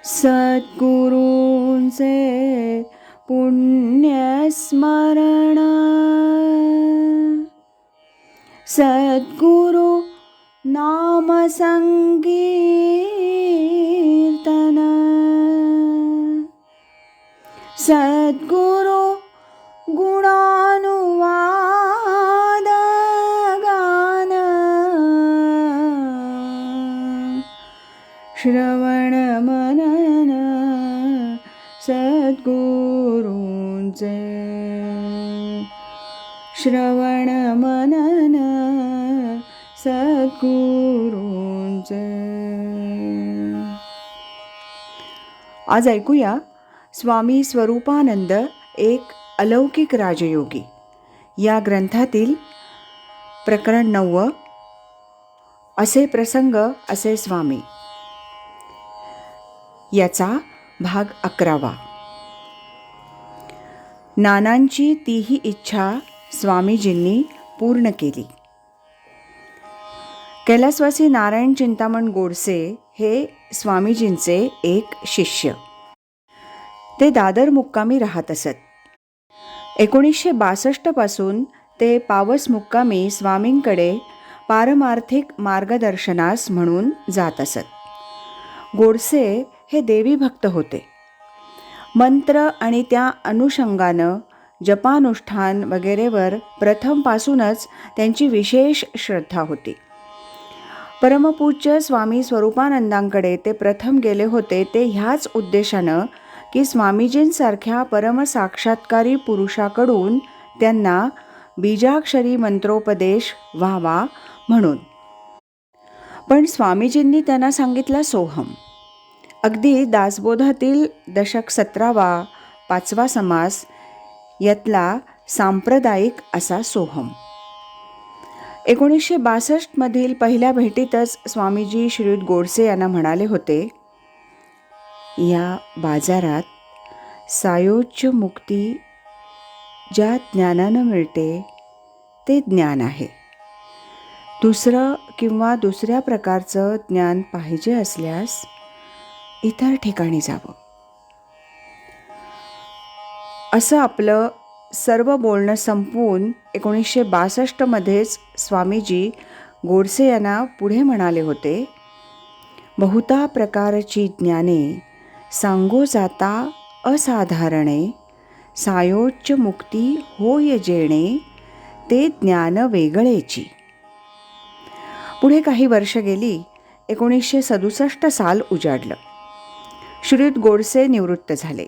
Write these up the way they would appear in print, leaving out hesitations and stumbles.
सद्गुरूंचे पुण्यस्मरण, सद्गुरु नाम संकीर्तन, सद्गुरु गुणानुवाद गान, श्रवण मनन सद्गुरूंचे, श्रवण मनन सद्गुरूंचे. आज ऐकूया स्वामी स्वरूपानंद एक अलौकिक राजयोगी या ग्रंथातील प्रकरण 9 असे प्रसंग असे स्वामी याचा भाग 11. नानांची तीही इच्छा स्वामीजींनी पूर्ण केली. कैलासवासी नारायण चिंतामण गोडसे हे स्वामीजींचे एक शिष्य. ते दादर मुक्कामी राहत असत. 1962 पासून ते पावस मुक्कामी स्वामींकडे पारमार्थिक मार्गदर्शनास म्हणून जात असत. गोडसे हे देवी भक्त होते. मंत्र आणि त्या अनुषंगानं जपानुष्ठान वगैरेवर प्रथमपासूनच त्यांची विशेष श्रद्धा होती. परमपूज्य स्वामी स्वरूपानंदांकडे ते प्रथम गेले होते ते ह्याच उद्देशानं की स्वामीजींसारख्या परमसाक्षात्कारी पुरुषाकडून त्यांना बीजाक्षरी मंत्रोपदेश व्हावा म्हणून. पण स्वामीजींनी त्यांना सांगितला सोहम. अगदी दासबोधातील दशक 17 5वा समास यातला सांप्रदायिक असा सोहम. 1962 पहिल्या भेटीतच स्वामीजी श्रीयुत गोडसे यांना म्हणाले होते, या बाजारात सायोज्य मुक्ती ज्या ज्ञानानं मिळते ते ज्ञान आहे. दुसरं किंवा दुसऱ्या प्रकारचं ज्ञान पाहिजे असल्यास इतर ठिकाणी जावं. असं आपलं सर्व बोलणं संपवून 1962मध्येच स्वामीजी गोडसे यांना पुढे म्हणाले होते, बहुता प्रकारची ज्ञाने सांगो जाता असाधारणे, सायोज्य मुक्ती होय जेणे ते ज्ञान वेगळेची. पुढे काही वर्ष गेली. 1967 साल उजाडलं. श्रीयुत गोडसे निवृत्त झाले.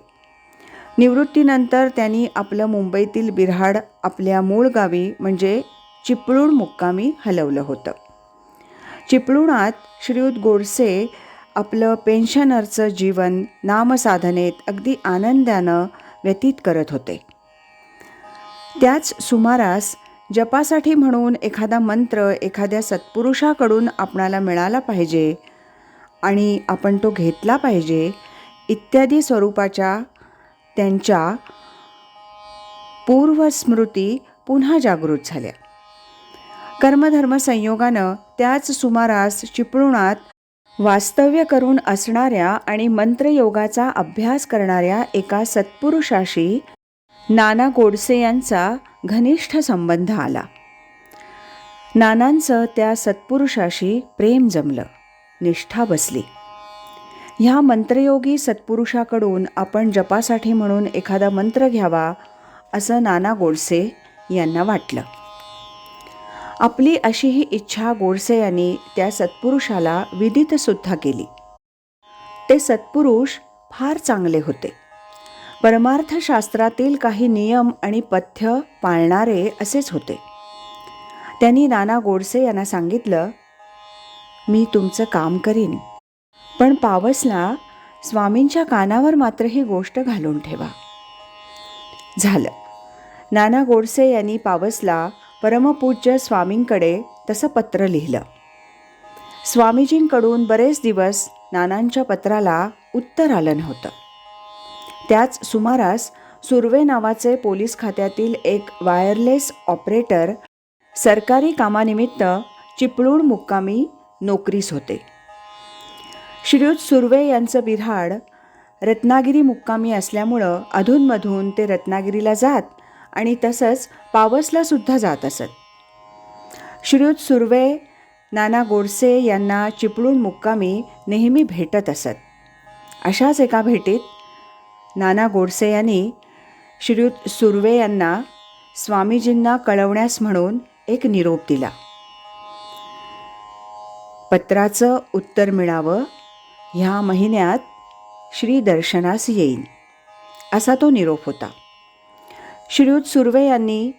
निवृत्तीनंतर त्यांनी आपलं मुंबईतील बिऱ्हाड आपल्या मूळ गावी म्हणजे चिपळूण मुक्कामी हलवलं होतं. चिपळूणात श्रीयुत गोडसे आपलं पेन्शनरचं जीवन नामसाधनेत अगदी आनंदानं व्यतीत करत होते. त्याच सुमारास जपासाठी म्हणून एखादा मंत्र एखाद्या सत्पुरुषाकडून आपणाला मिळाला पाहिजे आणि आपण तो घेतला पाहिजे इत्यादी स्वरूपाच्या त्यांच्या पूर्वस्मृती पुन्हा जागृत झाल्या. कर्मधर्म संयोगानं त्याच सुमारास चिपळूणात वास्तव्य करून असणाऱ्या आणि मंत्रयोगाचा अभ्यास करणाऱ्या एका सत्पुरुषाशी नाना गोडसे यांचा घनिष्ठ संबंध आला. नानांचं त्या सत्पुरुषाशी प्रेम जमलं, निष्ठा बसली. ह्या मंत्रयोगी सत्पुरुषाकडून आपण जपासाठी म्हणून एखादा मंत्र घ्यावा असं नाना गोडसे यांना वाटलं. आपली अशी ही इच्छा गोडसे यांनी त्या सत्पुरुषाला विदितसुद्धा केली. ते सत्पुरुष फार चांगले होते. परमार्थशास्त्रातील काही नियम आणि पथ्य पाळणारे असेच होते. त्यांनी नाना गोडसे यांना सांगितलं, मी तुमचं काम करीन, पण पावसला स्वामींच्या कानावर मात्र ही गोष्ट घालून ठेवा. झालं. नाना गोडसे यांनी पावसला परमपूज्य स्वामींकडे तसं पत्र लिहिलं. स्वामीजींकडून बरेच दिवस नानांच्या पत्राला उत्तर आलं नव्हतं. त्याच सुमारास सुर्वे नावाचे पोलीस खात्यातील एक वायरलेस ऑपरेटर सरकारी कामानिमित्त चिपळूण मुक्कामी नोकरीस होते. श्रीयुत सुर्वे यांचं बिऱ्हाड रत्नागिरी मुक्कामी असल्यामुळं अधूनमधून ते रत्नागिरीला जात आणि तसंच पावसलासुद्धा जात असत. श्रीयुत सुर्वे नाना गोडसे यांना चिपळूण मुक्कामी नेहमी भेटत असत. अशाच एका भेटीत नाना गोडसे यांनी श्रीयुत सुर्वे यांना स्वामीजींना कळवण्यास म्हणून एक निरोप दिला. पत्राचं उत्तर मिळावं, ह्या महिन्यात श्री दर्शनास येईन, असा तो निरोप होता. श्रीयुत सुर्वे यांनी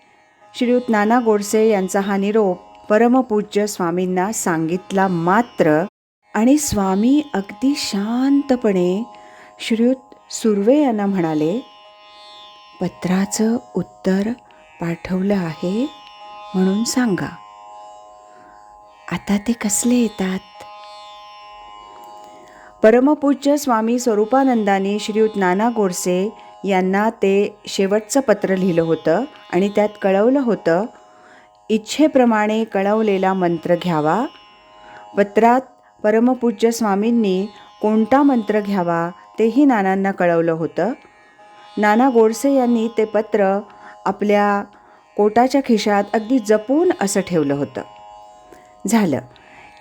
श्रीयुत नाना गोडसे यांचा हा निरोप परमपूज्य स्वामींना सांगितला मात्र, आणि स्वामी अगदी शांतपणे श्रीयुत सुर्वे यांना म्हणाले, पत्राचं उत्तर पाठवलं आहे म्हणून सांगा. आता ते कसले येतात? परमपूज्य स्वामी स्वरूपानंदांनी श्रीयुत नाना गोडसे यांना ते शेवटचं पत्र लिहिलं होतं आणि त्यात कळवलं होतं, इच्छेप्रमाणे कळवलेला मंत्र घ्यावा. पत्रात परमपूज्य स्वामींनी कोणता मंत्र घ्यावा तेही नानांना कळवलं होतं. नाना गोडसे यांनी ते पत्र आपल्या कोटाच्या खिशात अगदी जपून असं ठेवलं होतं. झालं.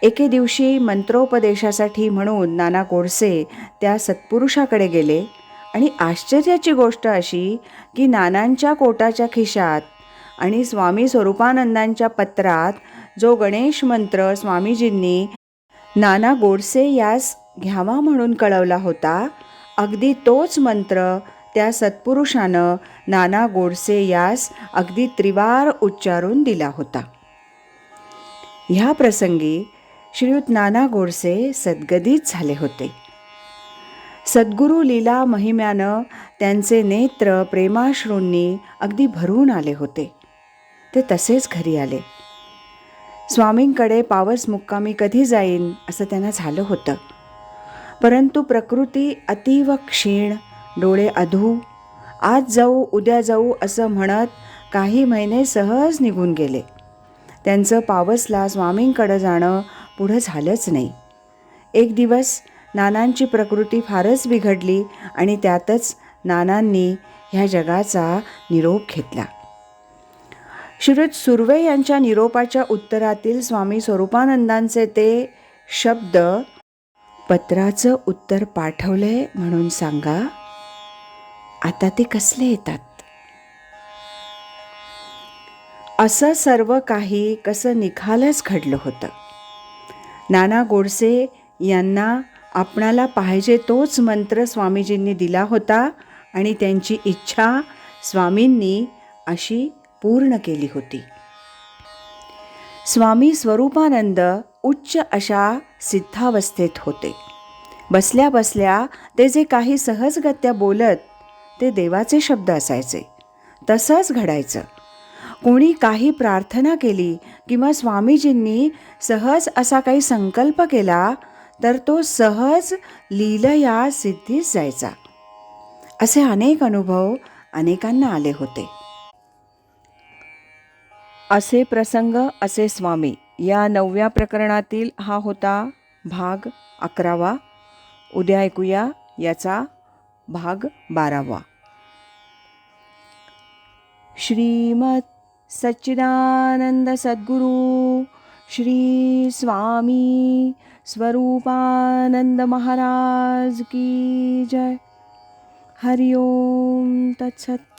एके दिवशी मंत्रोपदेशासाठी म्हणून नाना गोडसे त्या सत्पुरुषाकडे गेले आणि आश्चर्याची गोष्ट अशी की नानांच्या कोटाच्या खिशात आणि स्वामी स्वरूपानंदांच्या पत्रात जो गणेश मंत्र स्वामीजींनी नाना गोडसे यास घ्यावा म्हणून कळवला होता, अगदी तोच मंत्र त्या सत्पुरुषानं नाना गोडसे यास अगदी त्रिवार उच्चारून दिला होता. ह्या प्रसंगी श्रीयुत नाना गोडसे सद्गदित झाले होते. सद्गुरू लीला महिम्यानं त्यांचे नेत्र प्रेमाश्रूंनी अगदी भरून आले होते. ते तसेच घरी आले. स्वामींकडे पावस मुक्कामी कधी जाईन असं त्यांना झालं होतं. परंतु प्रकृती अतीव क्षीण, डोळे अधू, आज जाऊ उद्या जाऊ असं म्हणत काही महिने सहज निघून गेले. त्यांचं पावसला स्वामींकडं जाणं पुढं झालंच नाही. एक दिवस नानांची प्रकृती फारच बिघडली आणि त्यातच नानांनी ह्या जगाचा निरोप घेतला. श्रीयुत सुर्वे यांच्या निरोपाच्या उत्तरातील स्वामी स्वरूपानंदांचे ते शब्द, पत्राचं उत्तर पाठवलंय म्हणून सांगा. आता ते कसले येतात? असं सर्व काही कसं निखालच घडलं होतं. नाना गोडसे यांना आपणाला पाहिजे तोच मंत्र स्वामीजींनी दिला होता आणि त्यांची इच्छा स्वामींनी अशी पूर्ण केली होती. स्वामी स्वरूपानंद उच्च अशा सिद्धावस्थेत होते. बसल्या बसल्या ते जे काही सहजगत्या बोलत ते देवाचे शब्द असायचे. तसंच घडायचं. कोणी काही प्रार्थना केली किंवा स्वामीजींनी सहज असा काही संकल्प केला तर तो सहज लीलया सिद्धीस जायचा. असे अनेक अनुभव अनेकांना आले होते. असे प्रसंग असे स्वामी या 9व्या प्रकरणातील हा होता भाग 11वा. उद्या ऐकूया याचा भाग 12वा. श्रीमत सच्चिदानंद सद्गुरु श्री स्वामी स्वरूपानंद महाराज की जय. हरि ओम तत्सत.